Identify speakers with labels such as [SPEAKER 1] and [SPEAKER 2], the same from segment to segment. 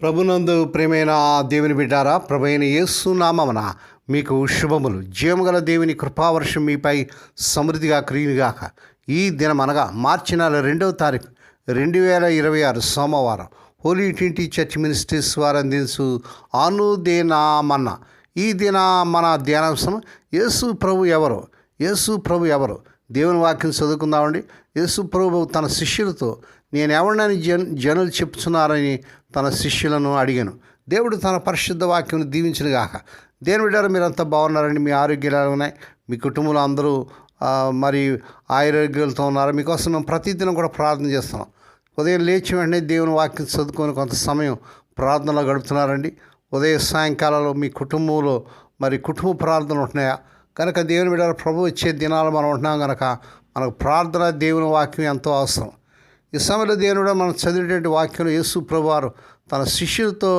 [SPEAKER 1] ప్రభునందు ప్రేమైన దేవుని బిడ్డారా, ప్రభు అయిన యేసు నామమున మీకు శుభములు. జీవముగల దేవుని కృపావర్షం మీపై సమృద్ధిగా క్రియలుగాక. ఈ దినం అనగా మార్చి నెల 2వ తారీఖు 2026 సోమవారం హోలీ ట్రింటీ చర్చ్ మినిస్ట్రీస్ వారు అందించు అనుదినమన్న. ఈ దిన మన ధ్యానాంశం యేసు ప్రభు ఎవరు. యేసు ప్రభు ఎవరు? దేవుని వాక్యం చదువుకుందామండి. యేసు ప్రభు తన శిష్యులతో నేను ఎవరినని జనులు చెప్తున్నారని తన శిష్యులను అడిగాను. దేవుడు తన పరిశుద్ధ వాక్యం దీవించునుగాక. దేవుని బిడ్డలారా, మీరంతా బాగున్నారండి? మీ ఆరోగ్యాలు ఉన్నాయి? మీ కుటుంబంలో అందరూ మరి ఆరోగ్యాలతో ఉన్నారు? మీకోసం మేము ప్రతిదినం కూడా ప్రార్థన చేస్తున్నాం. ఉదయం లేచి వెంటనే దేవుని వాక్యం చదువుకొని కొంత సమయం ప్రార్థనలో గడుపుతున్నారండి. సాయంకాలంలో మీ కుటుంబంలో మరి కుటుంబ ప్రార్థనలు ఉంటున్నాయా? కనుక దేవుని బిడ్డలారా, ప్రభు వచ్చే దినాలు మనం ఉంటున్నాం కనుక మనకు ప్రార్థన, దేవుని వాక్యం ఎంతో అవసరం. ఈ సమయంలో దేవుడు మనం చదివేటువంటి వాక్యంలో యేసు ప్రభువారు తన శిష్యులతో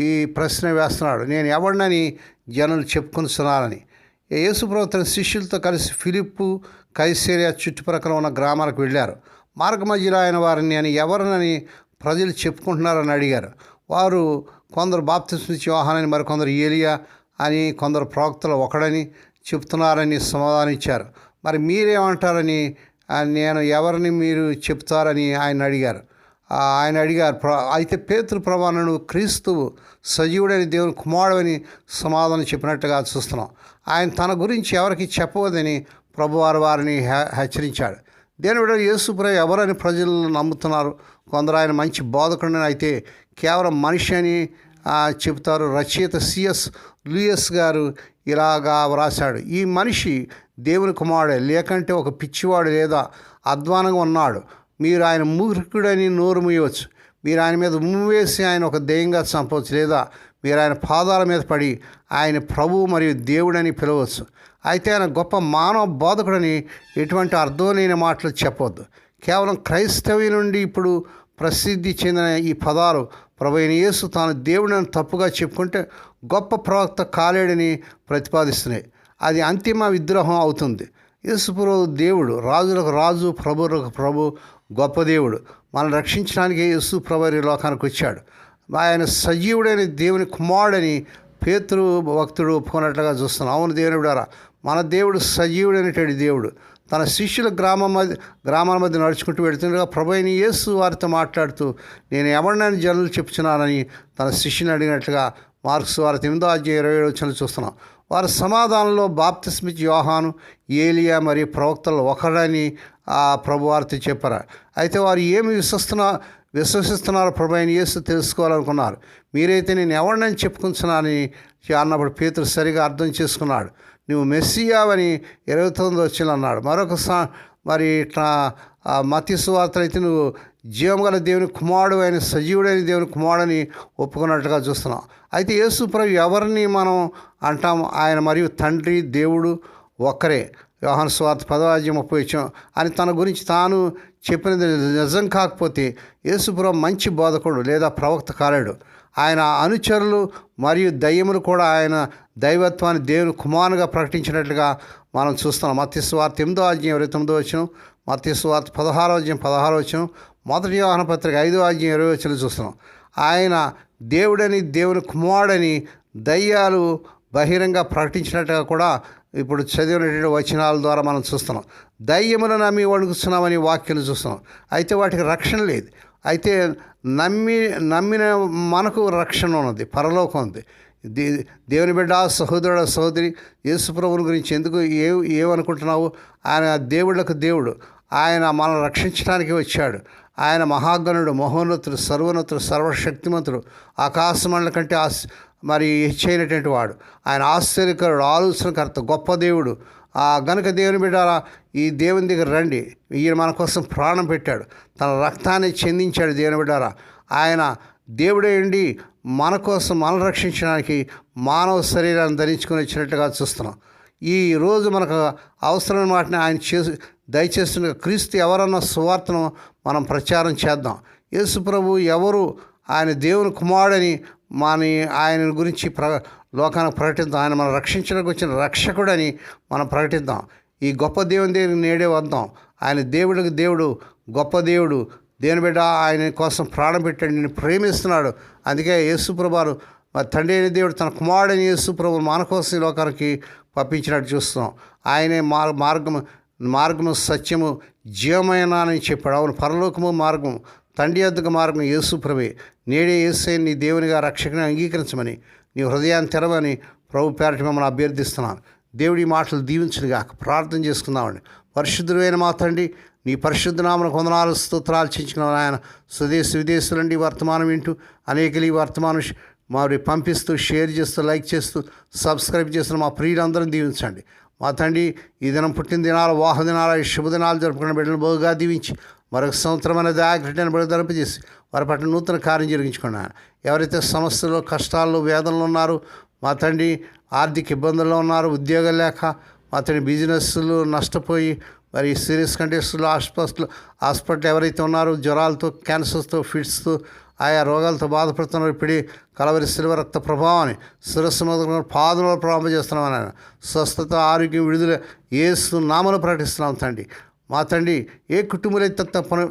[SPEAKER 1] ఈ ప్రశ్న వేస్తున్నాడు, నేను ఎవరినని జనులు చెప్పుకొనిస్తున్నారని. యేసు ప్రభు తన శిష్యులతో కలిసి ఫిలిప్పు, కైసరియా చుట్టుప్రక్కల ఉన్న గ్రామాలకు వెళ్ళారు. మార్గ మధ్యలో ఆయన వారిని నేను ఎవరినని ప్రజలు చెప్పుకుంటున్నారని అడిగారు. వారు కొందరు బాప్తిస్మం ఇచ్చే యోహానని, మరికొందరు ఏలియా అని, కొందరు ప్రవక్తలు ఒకడని చెప్తున్నారని సమాధానం ఇచ్చారు. మరి మీరేమంటారని, నేను ఎవరిని మీరు చెప్తారని ఆయన అడిగారు. అయితే పేతురు, ప్రభువా, నువ్వు క్రీస్తువు, సజీవుడని దేవుని కుమారుడని సమాధానం చెప్పినట్టుగా చూస్తున్నాం. ఆయన తన గురించి ఎవరికి చెప్పవద్దని ప్రభువారు వారిని హెచ్చరించాడు. దేవుడు యేసు ప్రభు ఎవరని ప్రజలు నమ్ముతున్నారు. కొందరు ఆయన మంచి బోధకుడని, అయితే కేవలం మనిషి అని చెబుతారు. రచయిత సిఎస్ లూయిస్ గారు ఇలాగా వ్రాశాడు, ఈ మనిషి దేవుని కుమారుడే, లేకంటే ఒక పిచ్చివాడు లేదా అధ్వానంగా ఉన్నాడు. మీరు ఆయన మూర్ఖుడని నోరు మూయవచ్చు. మీరు ఆయన మీద వేసి ఆయన ఒక దెయ్యంగా చంపవచ్చు, లేదా మీరు ఆయన పాదాల మీద పడి ఆయన ప్రభువు మరియు దేవుడని పిలవచ్చు. అయితే ఆయన గొప్ప మానవ బోధకుడని ఎటువంటి అర్థం లేని మాటలు చెప్పవద్దు. కేవలం క్రైస్తవ్యం నుండి ఇప్పుడు ప్రసిద్ధి చెందిన ఈ పదాలు ప్రభు అయిన యేసు తాను దేవుడని తప్పుగా చెప్పుకుంటే గొప్ప ప్రవక్త కాలేడని ప్రతిపాదిస్తున్నాయి. అది అంతిమ విద్రోహం అవుతుంది. యేసు ప్రభు దేవుడు, రాజులకు రాజు, ప్రభువులకు ప్రభు, గొప్ప దేవుడు. మనల్ని రక్షించడానికి యేసు ప్రభు ఈ లోకానికి వచ్చాడు. ఆయన సజీవుడైన దేవుని కుమారుడని పేతురు భక్తుడు ఒప్పుకున్నట్లుగా చూస్తున్నాం. అవును దేవుని బిడ్డలారా, మన దేవుడు సజీవుడైనటువంటి దేవుడు. తన శిష్యుల గ్రామాల మధ్య నడుచుకుంటూ వెళుతుండగా ప్రభు అయిన యేసు వారితో మాట్లాడుతూ నేను ఎవరినని జనులు చెప్తున్నానని తన శిష్యుని అడిగినట్లుగా మార్కు సువార్త 8:27 చూస్తున్నాం. వారి సమాధానంలో బాప్తిస్మం ఇచ్చే యోహాను, ఏలియా మరియు ప్రవక్తలు ఒకరని ప్రభు వారితో చెప్పారు. అయితే వారు ఏమి విశ్వసిస్తున్నారో ప్రభు అయిన యేసు తెలుసుకోవాలనుకున్నారు. మీరైతే నేను ఎవరినని చెప్పుకుంటున్నానని అన్నప్పుడు పేతురు సరిగా అర్థం చేసుకున్నాడు. నువ్వు మెస్సియావని 29 అన్నాడు. మరి ఇట్లా మత్తయి సువార్తలో అయితే నువ్వు జీవగల దేవుని కుమారుడు అయిన సజీవుడైన దేవుని కుమారుడని ఒప్పుకున్నట్టుగా చూస్తున్నాం. అయితే యేసు ప్రభు ఎవరిని మనం అంటాం? ఆయన మరియు తండ్రి, దేవుడు ఒక్కరే. యోహాను సువార్త 10:30 అని తన గురించి తాను చెప్పినది నిజం కాకపోతే యేసు ప్రభు మంచి బోధకుడు లేదా ప్రవక్త కాలేడు. ఆయన అనుచరులు మరియు దయ్యములు కూడా ఆయన దైవత్వాన్ని దేవుని కుమారునిగా ప్రకటించినట్లుగా మనం చూస్తున్నాం. మత్తయి సువార్త 8:29, మత్తయి సువార్త 16:16, మొదటి యోహాను పత్రిక 5:20 చూస్తున్నాం. ఆయన దేవుడని, దేవుని కుమారుడని దయ్యాలు బహిరంగ ప్రకటించినట్టుగా కూడా ఇప్పుడు చదివినటువంటి వచనాల ద్వారా మనం చూస్తున్నాం. దయ్యములను నమ్మి వణుకుతున్నామని వాక్యాలు చూస్తున్నాం. అయితే వాటికి రక్షణ లేదు. అయితే నమ్మిన మనకు రక్షణ ఉన్నది, పరలోకం ఉంది. దేవుని బిడ్డ, సహోదరుడు, సహోదరి, యేసు ప్రభువుని గురించి ఎందుకు ఏమనుకుంటున్నావు? ఆయన దేవుళ్ళకు దేవుడు. ఆయన మనల్ని రక్షించడానికి వచ్చాడు. ఆయన మహాగణుడు, మహోన్నతుడు, సర్వోన్నతుడు, సర్వశక్తిమంతుడు, ఆకాశమండల కంటే మరి హెచ్చైనటువంటి వాడు. ఆయన ఆశ్చర్యకరుడు, ఆలోచనకర్త, గొప్ప దేవుడు. గనుక దేవుని బిడ్డారా, ఈ దేవుని దగ్గర రండి. ఈయన మన కోసం ప్రాణం పెట్టాడు, తన రక్తాన్ని చెందించాడు. దేవుని బిడ్డారా, ఆయన దేవుడే ఉండి మన కోసం మనల్ని రక్షించడానికి మానవ శరీరాన్ని ధరించుకొని వచ్చినట్టుగా చూస్తున్నాం. ఈ రోజు మనకు అవసరమైన వాటిని ఆయన దయచేస్తున్న క్రీస్తు ఎవరన్న సువార్తను మనం ప్రచారం చేద్దాం. యేసు ప్రభు ఎవరు? ఆయన దేవుని కుమారుడని ఆయన గురించి లోకానికి ప్రకటిద్దాం. ఆయన మనం రక్షించడానికి వచ్చిన రక్షకుడని మనం ప్రకటిద్దాం. ఈ గొప్ప దేవుని దగ్గరికి నేడే వద్దాం. ఆయన దేవుడికి దేవుడు, గొప్ప దేవుడు, దేవుని బిడ్డ ఆయన కోసం ప్రాణం పెట్టాడు, నేను ప్రేమిస్తున్నాడు. అందుకే యేసుప్రభువారు తండ్రి అయిన దేవుడు తన కుమారుడైన యేసుప్రభు మన కోసం ఈ లోకానికి పంపించినట్టు చూస్తున్నాం. ఆయనే మార్గము సత్యము జీవమైన అని చెప్పాడు. అవును, పరలోకము మార్గము, తండ్రి యొద్దకు మార్గం యేసుప్రభే. నేడే యేసయ్యను నీ దేవునిగా రక్షకుని అంగీకరించమని, నీ హృదయాన్ని తెరవని ప్రభు పేరట మిమ్మల్ని అభ్యర్థిస్తున్నాను. దేవుడి మాటలు దీవించునుగాక. ప్రార్థన చేసుకుందామండి. పరిశుద్ధుడైన మా తండ్రి, నీ పరిశుద్ధ నామమునకు వందనాలు స్తుతులు చెల్లించుకున్న ఆయన, స్వదేశ విదేశాల నుండి వర్తమానం వింటూ అనేకలు ఈ వర్తమానం మరి పంపిస్తూ, షేర్ చేస్తూ, లైక్ చేస్తూ, సబ్స్క్రైబ్ చేస్తున్న మా ప్రియులందరం దీవించండి. మా తండ్రి, ఈ దినం పుట్టిన దినాలు, వాహ దినాలు, శుభదినాలు జరుపుకున్న బిడ్డలను బహుగా దీవించి మరొక సంవత్సరం అనేది ఆగ్రహణ బిడ్డ ధరింపజేసి వారి పట్ల నూతన కార్యం జరిగించుకున్నాను. ఎవరైతే సమస్యలు, కష్టాల్లో, వేదనలు ఉన్నారో మా తండ్రి, ఆర్థిక ఇబ్బందుల్లో ఉన్నారు, ఉద్యోగాలు లేక మా తండ్రి బిజినెస్లు నష్టపోయి మరి సీరియస్ కండిషన్లో హాస్పిటల్ ఎవరైతే ఉన్నారో జ్వరాలతో, క్యాన్సర్స్తో, ఫిట్స్తో, ఆయా రోగాలతో బాధపడుతున్నారు, ఇప్పుడే కలవరి శిలువ రక్త ప్రభావాన్ని శిరస్సు మొదలు పాదంలో ప్రభావం చేస్తున్నాం. ఆయన స్వస్థత, ఆరోగ్యం, విడుదల యేసు నామములో ప్రకటిస్తున్నాం తండ్రి. మా తండ్రి, ఏ కుటుంబాలు అయితే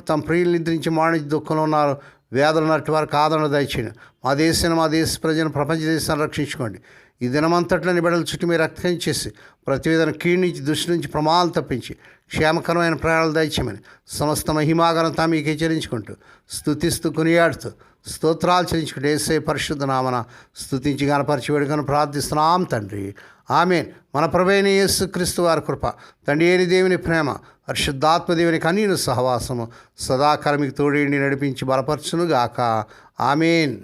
[SPEAKER 1] తమ ప్రియులు నిద్రించి మాణిజ్య దుఃఖంలో ఉన్నారు, వ్యాధులు ఉన్నట్టు వారికి ఆదరణ దయచేయండి. మా దేశ ప్రజలను, ప్రపంచ దేశాన్ని రక్షించుకోండి. ఈ దినమంతట్లోని బిడ్డల చుట్టూ మీరు రక్తం చేసి ప్రతి విధంగా కీడు నుంచి, దృష్టి నుంచి ప్రమాదాలు తప్పించి క్షేమకరమైన ప్రయాణాలు దయచేయమని సమస్త మహిమాగరంతా మీకు హెచ్చరించుకుంటూ, స్తుతిస్తూ, కొనియాడుతూ, స్తోత్రాలు చెల్లించుకుంటూ యేసయ్య పరిశుద్ధ నామమున స్తుతించి గణపరిచి వేడుకను ప్రార్థిస్తున్నాం తండ్రి. ఆమేన్. మన ప్రభువైన యేసుక్రీస్తు వారి కృప, తండ్రి అయిన దేవుని ప్రేమ, పరిశుద్ధాత్మ దేవుని కన్యను సహవాసము సదాకాలం మీకు తోడేండి నడిపించి బలపరచునుగాక. ఆమేన్.